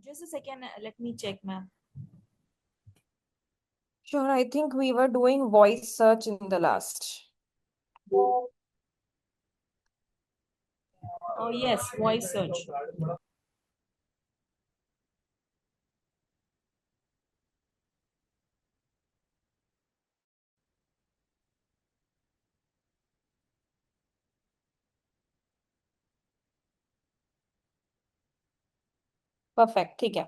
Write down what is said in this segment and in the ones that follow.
Just a second, let me check, ma'am. Sure, I think we were doing voice search in the last. Oh, yes, voice search. Perfect, ठीक है।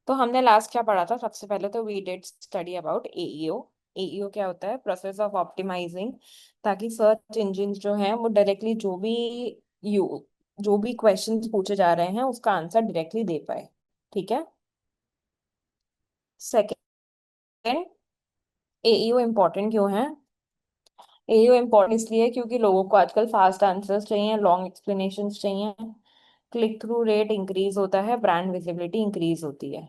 तो हमने last क्या पढ़ा था? सबसे पहले तो we did study about AEO. AEO क्या होता है? प्रोसेस ऑफ ऑप्टिमाइजिंग, ताकि सर्च इंजिन जो हैं वो डायरेक्टली यू जो भी क्वेश्चंस पूछे जा रहे हैं उसका आंसर डायरेक्टली दे पाए। ठीक है। सेकंड, एईओ इम्पोर्टेंट क्यों है? एईओ इम्पोर्टेंट इसलिए क्योंकि लोगों को आजकल फास्ट आंसर्स चाहिए, लॉन्ग एक्सप्लेनेशंस चाहिए। क्लिक थ्रू रेट इंक्रीज होता है, ब्रांड विजिबिलिटी इंक्रीज होती है।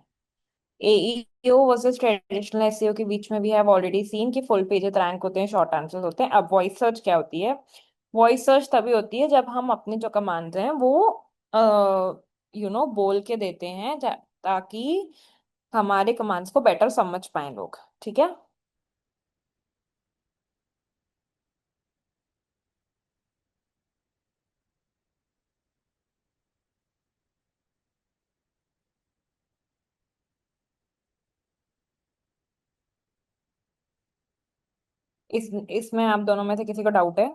एईओ वर्सेस ट्रेडिशनल एसईओ के बीच में भी हैव ऑलरेडी सीन कि फुल पेजेस रैंक होते हैं, शॉर्ट आंसर्स होते हैं। अब वॉइस सर्च क्या होती है? वॉइस सर्च तभी होती है जब हम अपने जो कमांड्स हैं वो बोल के देते हैं, ताकि हमारे कमांड्स को बेटर समझ पाए लोग। ठीक है। इसमें आप दोनों में से किसी को डाउट है?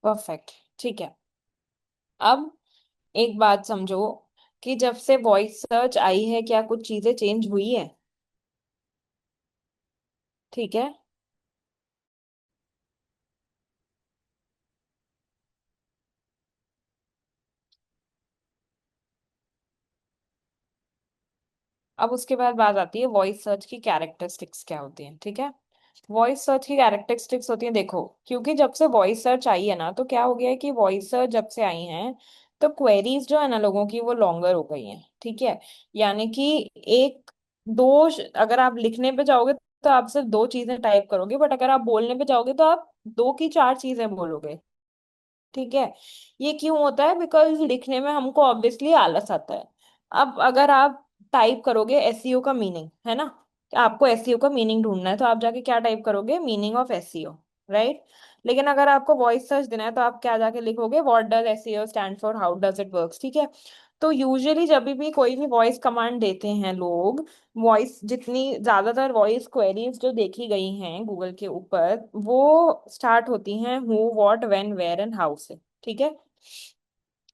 परफेक्ट, ठीक है। अब एक बात समझो कि जब से वॉइस सर्च आई है क्या कुछ चीजें चेंज हुई है? ठीक है। अब उसके बाद बात आती है वॉइस सर्च की कैरेक्टरिस्टिक्स क्या होती हैं। ठीक है। वॉइस सर्च की कैरेक्टरिस्टिक्स होती हैं, देखो, क्योंकि जब से वॉइस सर्च आई है ना, तो क्या हो गया है कि वॉइस सर्च जब से आई हैं तो क्वेरीज जो है ना लोगों की वो लॉन्गर हो गई हैं। ठीक है। यानी कि एक दो अगर आप लिखने पे जाओगे तो आप सिर्फ दो चीजें टाइप करोगे, बट अगर आप बोलने पे जाओगे तो आप दो की चार चीजें बोलोगे। ठीक है। ये क्यों होता है? बिकॉज लिखने में हमको ऑब्वियसली आलस आता है। अब अगर आप टाइप करोगे एसईओ का मीनिंग, है ना, कि आपको एसईओ का मीनिंग ढूंढना है, तो आप जाके क्या टाइप करोगे? Meaning of SEO, right. लेकिन अगर आपको वॉइस सर्च देना है तो आप क्या जाके लिखोगे? What does SEO stand for, how does it works. ठीक है। तो यूजुअली जब भी कोई भी वॉइस कमांड देते हैं लोग, वॉइस जितनी ज्यादातर वॉइस क्वेरीज जो देखी गई हैं गूगल के ऊपर, वो स्टार्ट होती हैं who what when where and how से। ठीक है।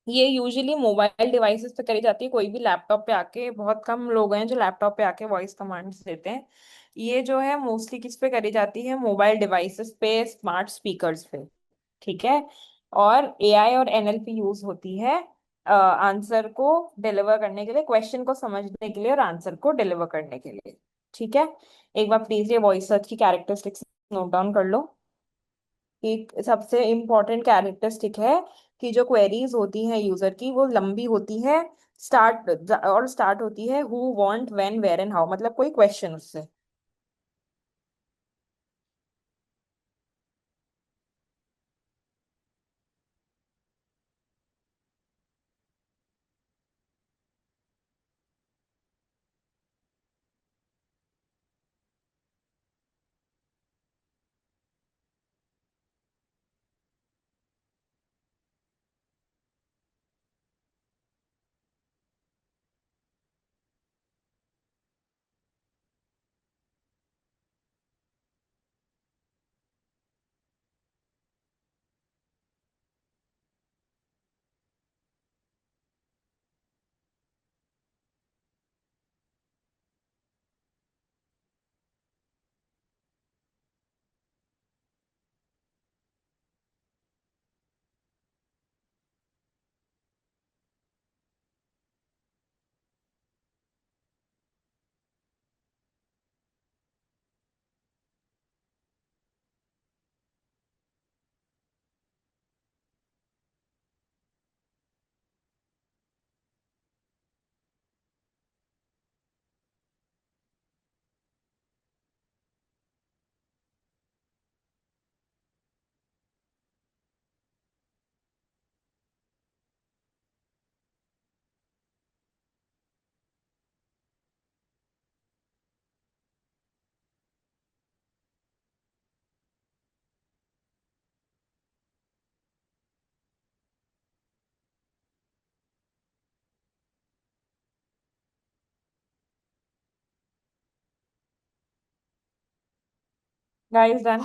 ये यूजुअली मोबाइल डिवाइसेस पे करी जाती है। कोई भी लैपटॉप पे आके, बहुत कम लोग हैं जो लैपटॉप पे आके वॉइस कमांड्स देते हैं। ये जो है मोस्टली किस पे करी जाती है? मोबाइल डिवाइसेस पे, स्मार्ट स्पीकर्स पे। ठीक है। और एआई और एनएलपी यूज होती है आंसर को डिलीवर करने के लिए, क्वेश्चन को समझने के लिए और आंसर को डिलीवर करने के लिए। ठीक है। एक बार प्लीज ये वॉइस सर्च की कैरेक्टरिस्टिक्स नोट डाउन कर लो। एक सबसे इम्पोर्टेंट कैरेक्टरिस्टिक है कि जो क्वेरीज होती हैं यूजर की वो लंबी होती है, स्टार्ट होती है who what when where and how, मतलब कोई क्वेश्चन उससे। Guys done.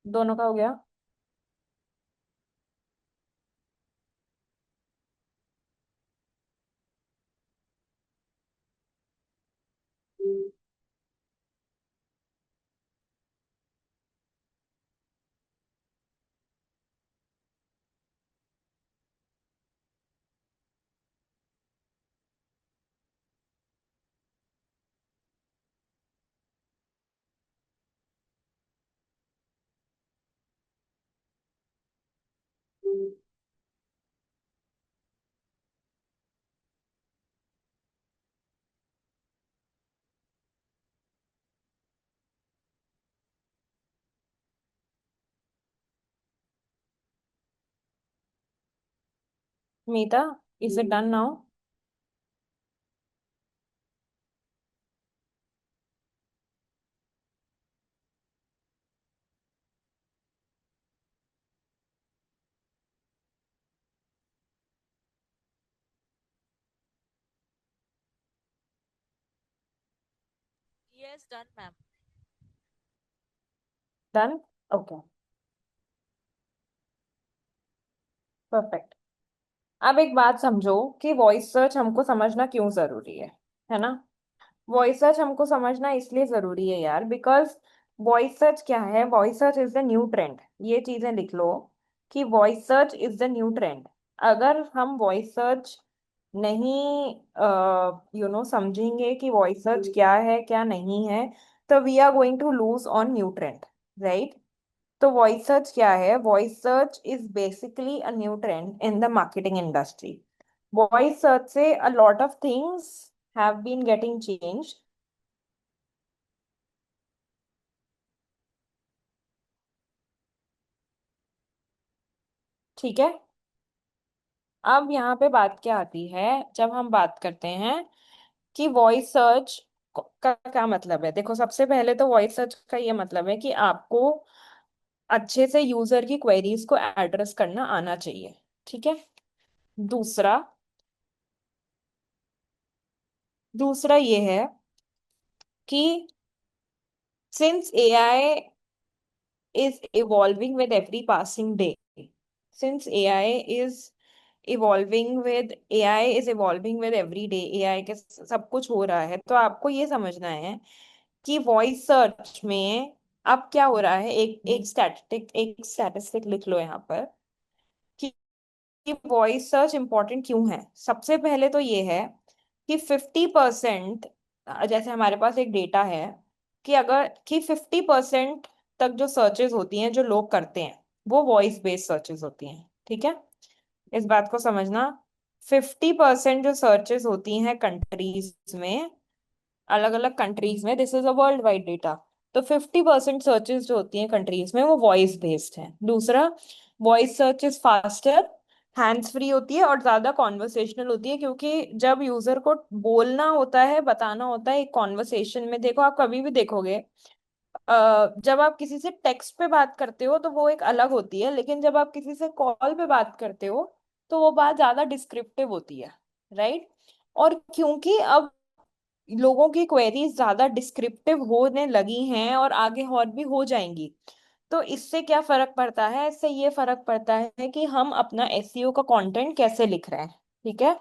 दोनों का हो गया। Meeta, is it done now? Yes, done, ma'am. Done. Okay. Perfect. अब एक बात समझो कि वॉइस सर्च हमको समझना क्यों जरूरी है ना? वॉइस सर्च हमको समझना इसलिए जरूरी है यार, बिकॉज वॉइस सर्च क्या है? Voice search is the new trend. ये चीजें लिख लो कि voice search is the new trend. अगर हम वॉइस सर्च नहीं समझेंगे कि वॉइस सर्च क्या है क्या नहीं है, तो we are going to lose on new trend, right? तो वॉइस सर्च क्या है? Voice search is basically a new trend in the marketing industry. Voice search से a lot of things have been getting changed। ठीक है। अब यहाँ पे बात क्या आती है? जब हम बात करते हैं कि वॉइस सर्च का क्या मतलब है, देखो सबसे पहले तो वॉइस सर्च का ये मतलब है कि आपको अच्छे से यूजर की क्वेरीज को एड्रेस करना आना चाहिए। ठीक है। दूसरा, दूसरा ये है कि since AI is evolving with every passing day. Since AI is evolving with every day, AI के सब कुछ हो रहा है, तो आपको ये समझना है कि वॉइस सर्च में अब क्या हो रहा है। एक स्टैटिस्टिक लिख लो यहाँ पर कि वॉइस सर्च इंपॉर्टेंट क्यों है। सबसे पहले तो ये है कि 50%, जैसे हमारे पास एक डेटा है कि अगर कि 50% तक जो सर्चेज होती हैं जो लोग करते हैं वो वॉइस बेस्ड सर्चेज होती हैं। ठीक है, इस बात को समझना। 50% जो सर्चेज होती हैं कंट्रीज में, अलग अलग कंट्रीज में, this is a world wide data, तो 50% सर्चेस जो होती हैं कंट्रीज में वो वॉइस बेस्ड हैं। दूसरा, voice search is faster, hands free होती है और ज्यादा कॉन्वर्सेशनल होती है, क्योंकि जब यूजर को बोलना होता है, बताना होता है एक कॉन्वर्सेशन में, देखो आप कभी भी देखोगे, जब आप किसी से टेक्स्ट पे बात करते हो तो वो एक अलग होती है, लेकिन जब आप किसी से कॉल पे बात करते हो तो वो बात ज्यादा डिस्क्रिप्टिव होती है, राइट? और क्योंकि अब लोगों की क्वेरीज ज्यादा डिस्क्रिप्टिव होने लगी हैं और आगे और भी हो जाएंगी, तो इससे क्या फर्क पड़ता है? इससे ये फर्क पड़ता है कि हम अपना एसईओ का कंटेंट कैसे लिख रहे हैं। ठीक है।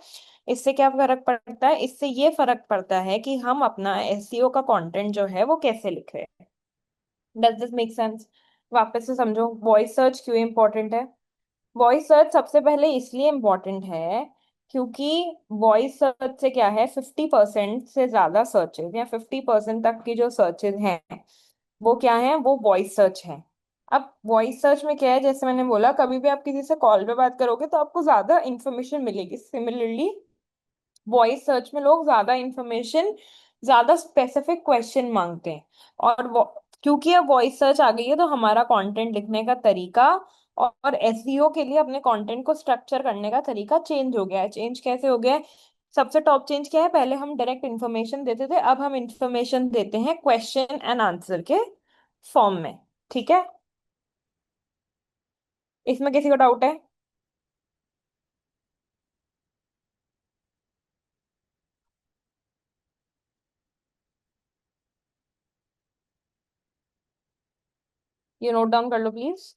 इससे क्या फर्क पड़ता है? इससे ये फर्क पड़ता है कि हम अपना एसईओ का कंटेंट जो है वो कैसे लिख रहे हैं। Does this make sense? वापस से समझो वॉइस सर्च क्यों इंपॉर्टेंट है। वॉइस सर्च सबसे पहले इसलिए इम्पोर्टेंट है क्योंकि वॉइस सर्च से क्या है, 50% से ज्यादा सर्चेज या 50% तक की जो सर्चेज हैं वो क्या है, वो वॉइस सर्च है। अब वॉइस सर्च में क्या है, जैसे मैंने बोला, कभी भी आप किसी से कॉल पे बात करोगे तो आपको ज्यादा इंफॉर्मेशन मिलेगी। सिमिलरली वॉइस सर्च में लोग ज्यादा इंफॉर्मेशन, ज्यादा स्पेसिफिक क्वेश्चन मांगते हैं। और क्योंकि अब वॉइस सर्च आ गई है तो हमारा कंटेंट लिखने का तरीका और एसईओ के लिए अपने कंटेंट को स्ट्रक्चर करने का तरीका चेंज हो गया है। चेंज कैसे हो गया है? सबसे टॉप चेंज क्या है? पहले हम डायरेक्ट इन्फॉर्मेशन देते थे, अब हम इंफॉर्मेशन देते हैं क्वेश्चन एंड आंसर के फॉर्म में। ठीक है। इसमें किसी को डाउट है? ये नोट डाउन कर लो प्लीज।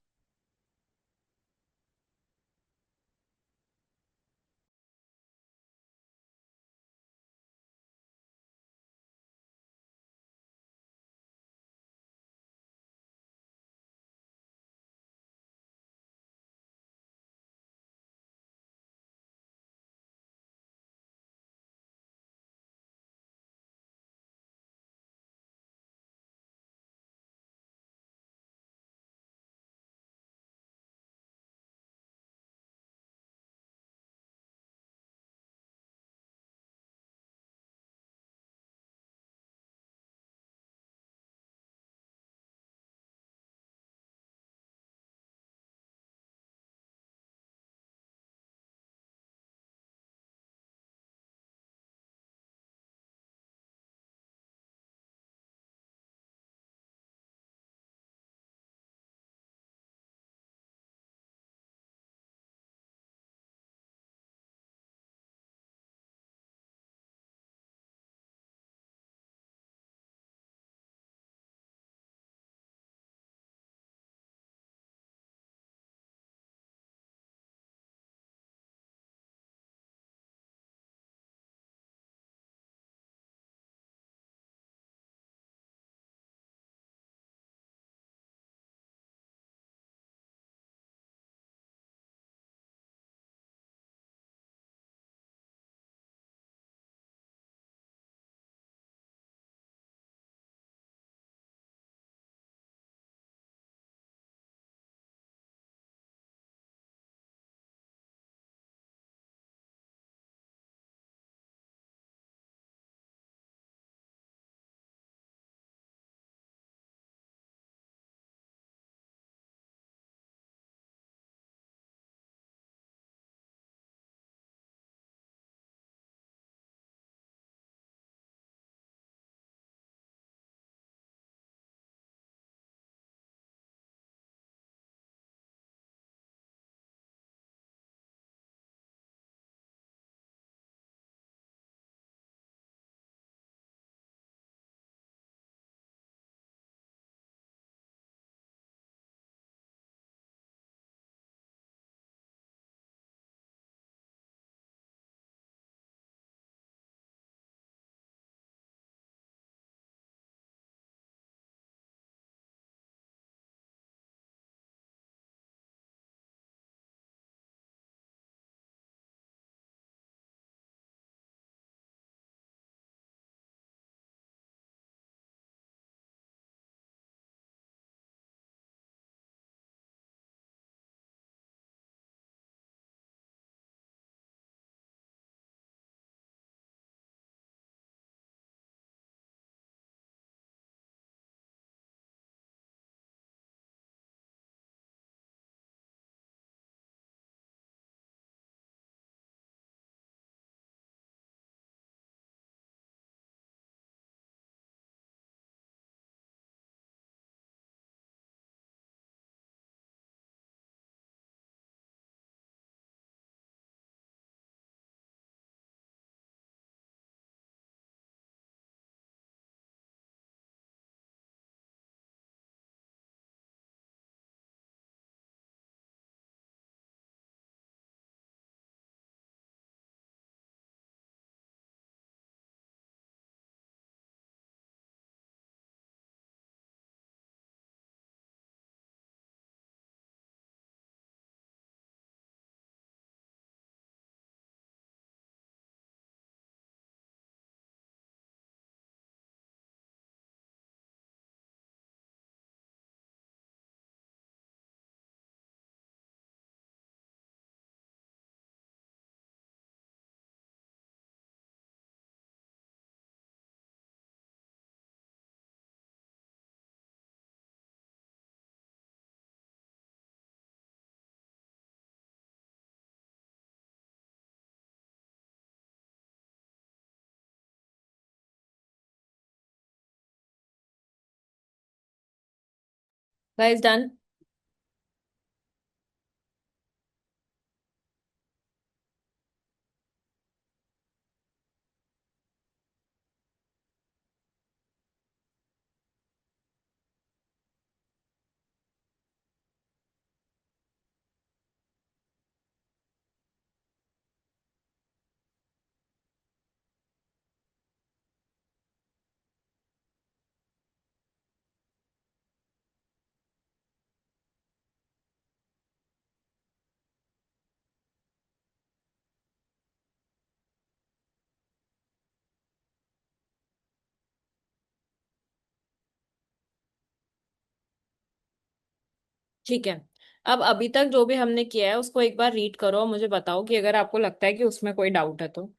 Guys done. ठीक है। अब अभी तक जो भी हमने किया है उसको एक बार रीड करो और मुझे बताओ कि अगर आपको लगता है कि उसमें कोई डाउट है तो।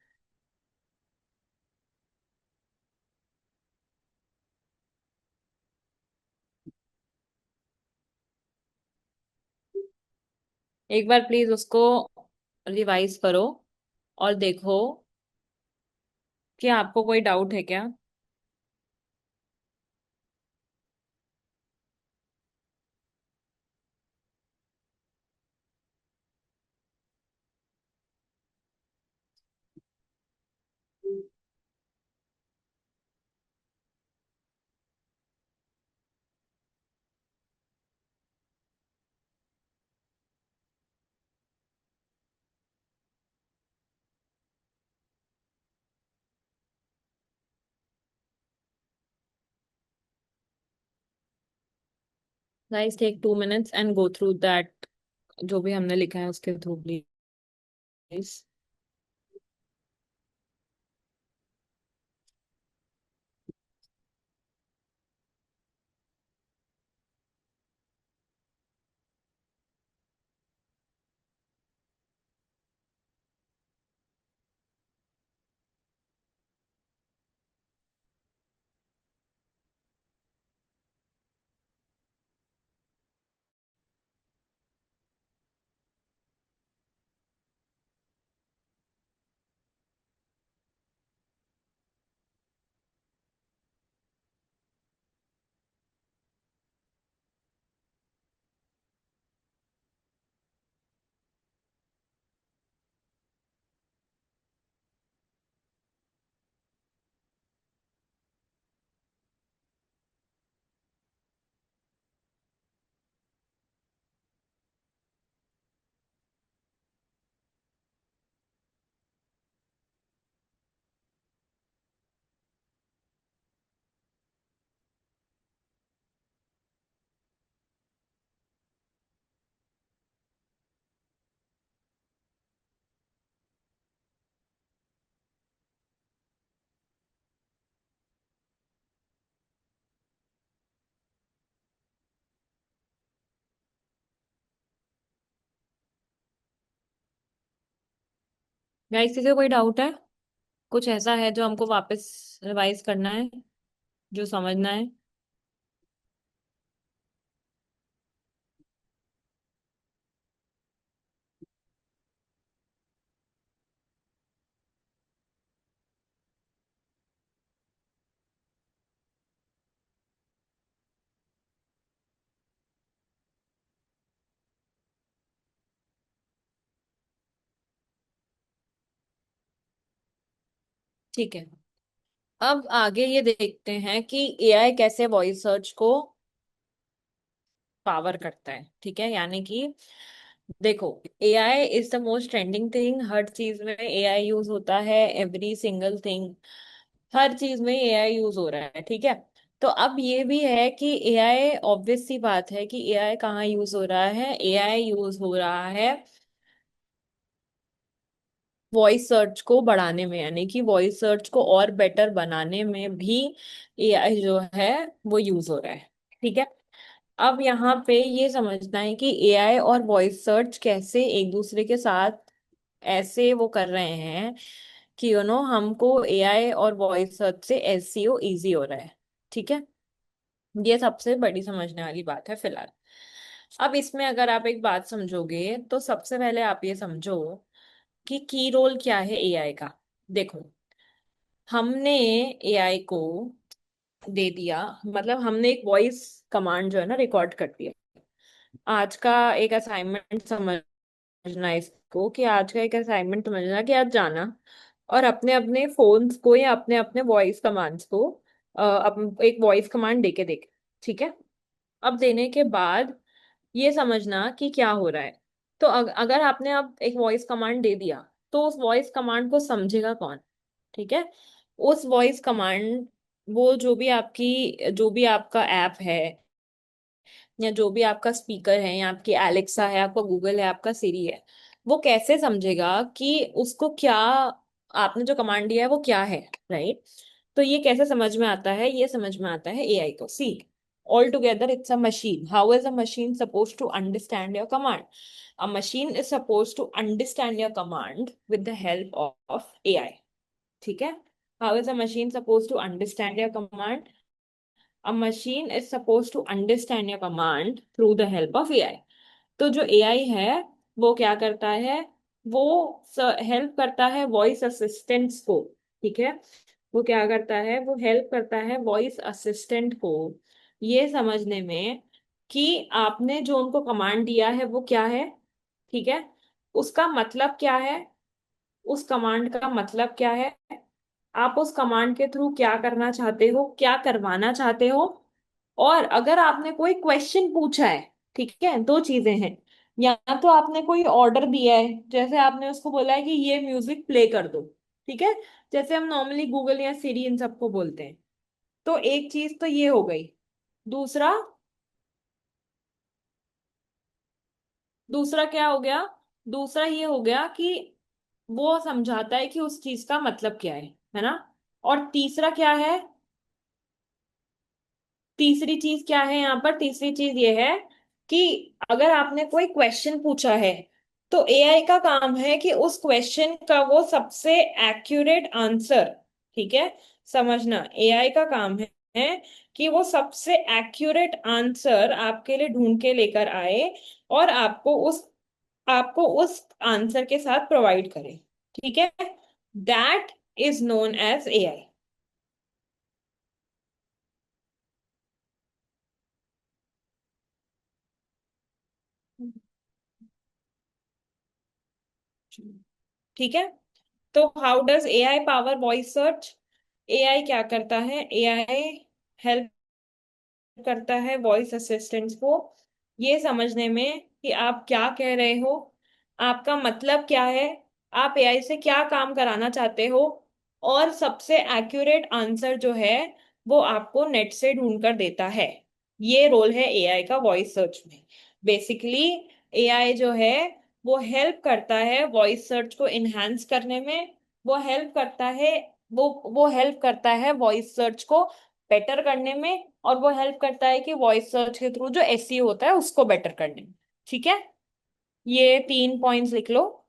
एक बार प्लीज उसको रिवाइज करो और देखो कि आपको कोई डाउट है क्या। Guys take 2 minutes and go through that, जो भी हमने लिखा है उसके थ्रू प्लीज। गाइस किसी को कोई डाउट है? कुछ ऐसा है जो हमको वापस रिवाइज करना है, जो समझना है? ठीक है। अब आगे ये देखते हैं कि एआई कैसे वॉइस सर्च को पावर करता है। ठीक है, यानी कि देखो, AI is the most trending thing. हर चीज में एआई यूज होता है, एवरी सिंगल थिंग, हर चीज में एआई यूज हो रहा है। ठीक है। तो अब ये भी है कि एआई, ऑब्वियस सी बात है कि एआई कहाँ यूज हो रहा है। एआई यूज हो रहा है वॉइस सर्च को बढ़ाने में, यानी कि वॉइस सर्च को और बेटर बनाने में भी एआई जो है वो यूज हो रहा है। ठीक है। अब यहाँ पे ये समझना है कि एआई और वॉइस सर्च कैसे एक दूसरे के साथ ऐसे वो कर रहे हैं कि हमको एआई और वॉइस सर्च से एसईओ इजी हो रहा है। ठीक है। ये सबसे बड़ी समझने वाली बात है फिलहाल। अब इसमें अगर आप एक बात समझोगे तो सबसे पहले आप ये समझो कि की रोल क्या है एआई का। देखो, हमने एआई को दे दिया, मतलब हमने एक वॉइस कमांड जो है ना रिकॉर्ड कर दिया। आज का एक असाइनमेंट समझना है इसको, कि आज का एक असाइनमेंट समझना कि आज जाना और अपने अपने फोन्स को या अपने अपने वॉइस कमांड्स को एक वॉइस कमांड देके देखे। ठीक है। अब देने के बाद ये समझना कि क्या हो रहा है। तो अगर आपने अब एक वॉइस कमांड दे दिया तो उस वॉइस कमांड को समझेगा कौन? ठीक है। उस वॉइस कमांड, वो जो भी आपका ऐप है या जो भी आपका स्पीकर है या आपकी एलेक्सा है, आपका गूगल है, आपका सिरी है, वो कैसे समझेगा कि उसको क्या, आपने जो कमांड दिया है वो क्या है। राइट। तो ये कैसे समझ में आता है? ये समझ में आता है एआई को। सी, Altogether, it's a machine. How is a machine supposed to understand your command? A machine is supposed to understand your command with the help of AI. ठीक है? How is a machine supposed to understand your command? A machine is supposed to understand your command through the help of AI. तो जो AI है वो क्या करता है, वो हेल्प करता है वॉइस असिस्टेंट्स को। ठीक है, वो क्या करता है, वो हेल्प करता है वॉइस असिस्टेंट को ये समझने में कि आपने जो उनको कमांड दिया है वो क्या है। ठीक है, उसका मतलब क्या है, उस कमांड का मतलब क्या है, आप उस कमांड के थ्रू क्या करना चाहते हो, क्या करवाना चाहते हो। और अगर आपने कोई क्वेश्चन पूछा है, ठीक है, दो चीजें हैं, या तो आपने कोई ऑर्डर दिया है, जैसे आपने उसको बोला है कि ये म्यूजिक प्ले कर दो, ठीक है, जैसे हम नॉर्मली गूगल या सिरी इन सबको बोलते हैं। तो एक चीज तो ये हो गई। दूसरा, दूसरा क्या हो गया, दूसरा ये हो गया कि वो समझाता है कि उस चीज का मतलब क्या है ना। और तीसरा क्या है, तीसरी चीज क्या है यहाँ पर, तीसरी चीज ये है कि अगर आपने कोई क्वेश्चन पूछा है तो एआई का काम है कि उस क्वेश्चन का वो सबसे एक्यूरेट आंसर, ठीक है, समझना, एआई का काम है कि वो सबसे एक्यूरेट आंसर आपके लिए ढूंढ के लेकर आए और आपको उस आंसर के साथ प्रोवाइड करे। ठीक है, that is known as AI. ठीक है, तो how does AI power voice search. AI क्या करता है, एआई हेल्प करता है वॉइस असिस्टेंट्स को ये समझने में कि आप क्या कह रहे हो, आपका मतलब क्या है, आप एआई से क्या काम कराना चाहते हो, और सबसे एक्यूरेट आंसर जो है वो आपको नेट से ढूंढ कर देता है। ये रोल है एआई का वॉइस सर्च में। बेसिकली एआई जो है वो हेल्प करता है वॉइस सर्च को इनहेंस करने में, वो हेल्प करता है, वो हेल्प करता है वॉइस सर्च को बेटर करने में, और वो हेल्प करता है कि वॉइस सर्च के थ्रू जो एसईओ होता है उसको बेटर करने में। ठीक है, ये 3 पॉइंट्स लिख लो।